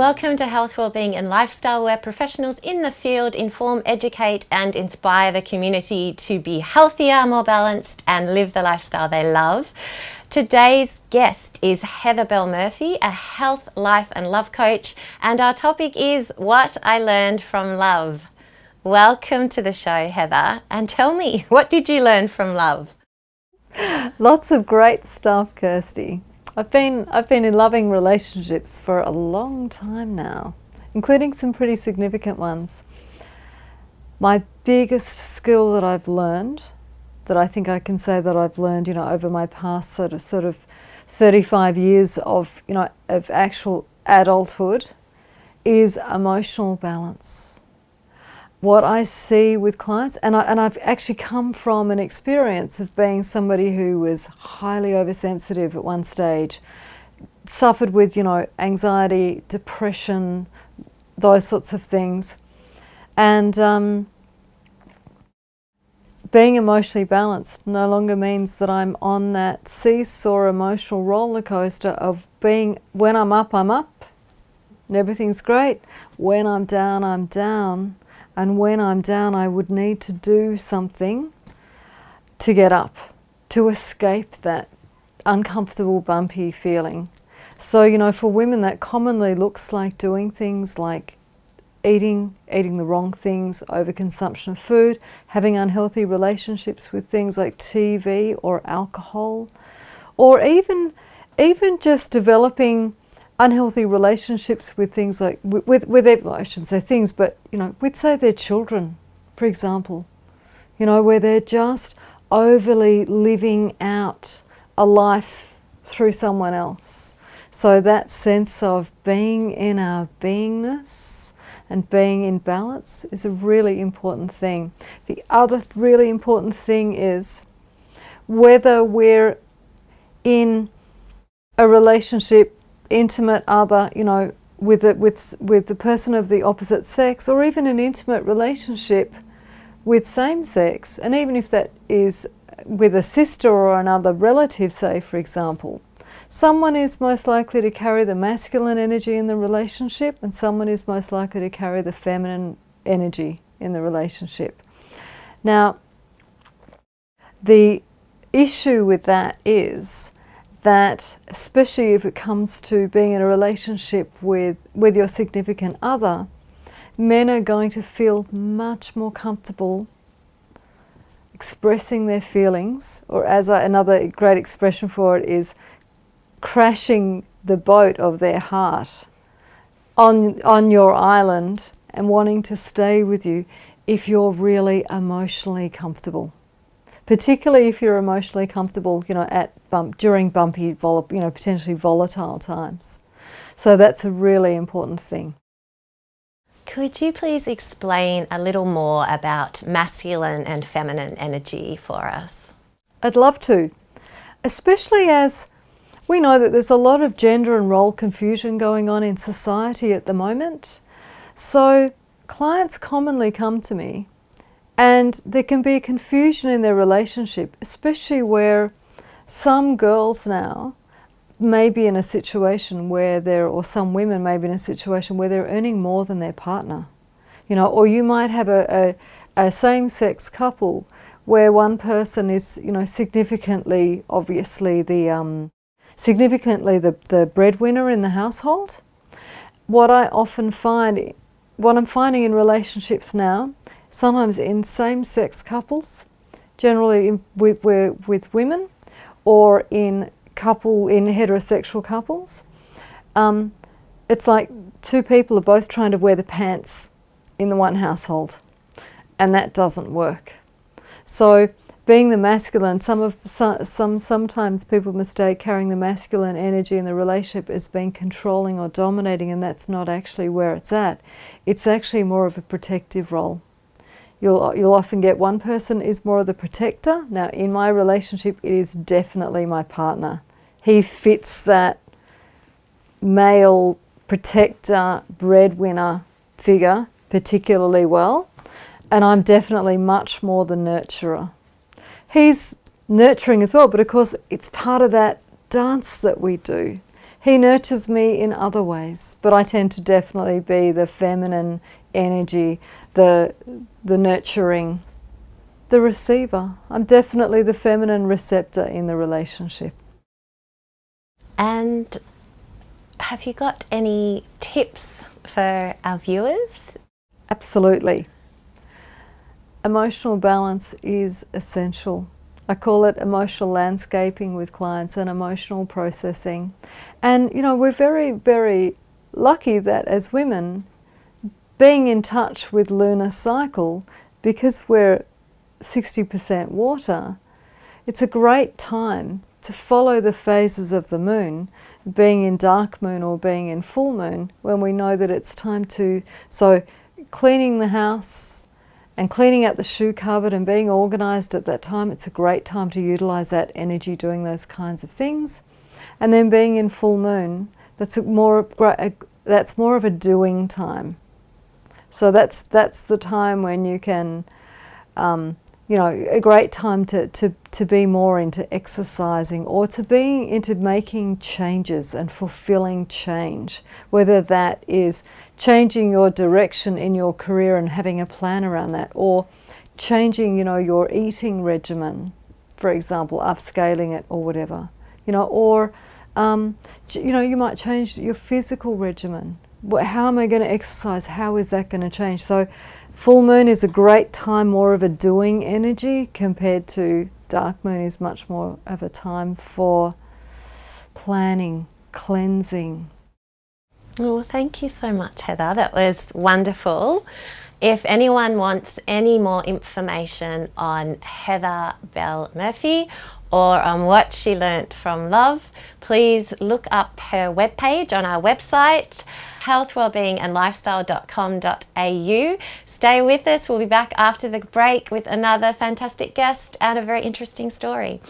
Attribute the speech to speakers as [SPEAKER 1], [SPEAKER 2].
[SPEAKER 1] Welcome to Health, Wellbeing and Lifestyle, where professionals in the field inform, educate and inspire the community to be healthier, more balanced and live the lifestyle they love. Today's guest is Belle Murphy, a health, life and love coach, and our topic is what I learned from love. Welcome to the show, Heather, and tell me, what did you learn from love?
[SPEAKER 2] Lots of great stuff, Kirsty. I've been in loving relationships for a long time now, including some pretty significant ones. My biggest skill that I've learned, that I think I can say that I've learned, over my past sort of 35 years of actual adulthood, is emotional balance. What I see with clients, and I've actually come from an experience of being somebody who was highly oversensitive at one stage, suffered with, anxiety, depression, those sorts of things. And being emotionally balanced no longer means that I'm on that seesaw emotional roller coaster of being, when I'm up, and everything's great. When I'm down. And when I'm down, I would need to do something to get up, to escape that uncomfortable, bumpy feeling. So, for women, that commonly looks like doing things like eating the wrong things, overconsumption of food, having unhealthy relationships with things like TV or alcohol, or even just developing unhealthy relationships with things like, with I shouldn't say things, but, with, say, their children, for example, where they're just overly living out a life through someone else. So that sense of being in our beingness and being in balance is a really important thing. The other really important thing is whether we're in a relationship, intimate other, with the person of the opposite sex, or even an intimate relationship with same sex, and even if that is with a sister or another relative, say, for example, someone is most likely to carry the masculine energy in the relationship, and someone is most likely to carry the feminine energy in the relationship. Now, the issue with that is that, especially if it comes to being in a relationship with your significant other, men are going to feel much more comfortable expressing their feelings, or another great expression for it is crashing the boat of their heart on your island and wanting to stay with you if you're really emotionally comfortable. Particularly if you're emotionally comfortable, during bumpy, potentially volatile times. So that's a really important thing.
[SPEAKER 1] Could you please explain a little more about masculine and feminine energy for us?
[SPEAKER 2] I'd love to, especially as we know that there's a lot of gender and role confusion going on in society at the moment. So clients commonly come to me, and there can be confusion in their relationship, especially where some girls now may be in a situation where or some women may be in a situation where they're earning more than their partner. Or you might have a same-sex couple where one person is, significantly, obviously, the breadwinner in the household. What I'm finding in relationships now, sometimes in same-sex couples, generally with women, or in heterosexual couples, it's like two people are both trying to wear the pants in the one household, and that doesn't work. So being the masculine, sometimes people mistake carrying the masculine energy in the relationship as being controlling or dominating, and that's not actually where it's at. It's actually more of a protective role. You'll often get one person is more of the protector. Now, in my relationship, it is definitely my partner. He fits that male protector, breadwinner figure particularly well, and I'm definitely much more the nurturer. He's nurturing as well, but of course it's part of that dance that we do. He nurtures me in other ways, but I tend to definitely be the feminine energy, the nurturing, the receiver. I'm definitely the feminine receptor in the relationship.
[SPEAKER 1] And have you got any tips for our viewers?
[SPEAKER 2] Absolutely. Emotional balance is essential. I call it emotional landscaping with clients and emotional processing. And you know, we're very, very lucky that as women, being in touch with lunar cycle, because we're 60% water, it's a great time to follow the phases of the moon, being in dark moon or being in full moon, when we know that it's time to, so cleaning the house and cleaning out the shoe cupboard and being organised at that time, it's a great time to utilise that energy doing those kinds of things. And then being in full moon, that's more of a doing time. So that's the time when you can, you know, a great time to be more into exercising or to be into making changes and fulfilling change, whether that is changing your direction in your career and having a plan around that, or changing, you know, your eating regimen, for example, upscaling it or whatever, you know, or you know, you might change your physical regimen. How am I going to exercise? How is that going to change? So full moon is a great time, more of a doing energy, compared to dark moon is much more of a time for planning, cleansing.
[SPEAKER 1] Well, thank you so much, Heather. That was wonderful. If anyone wants any more information on Heather Belle Murphy or on what she learnt from love, please look up her webpage on our website, healthwellbeingandlifestyle.com.au. Stay with us. We'll be back after the break with another fantastic guest and a very interesting story.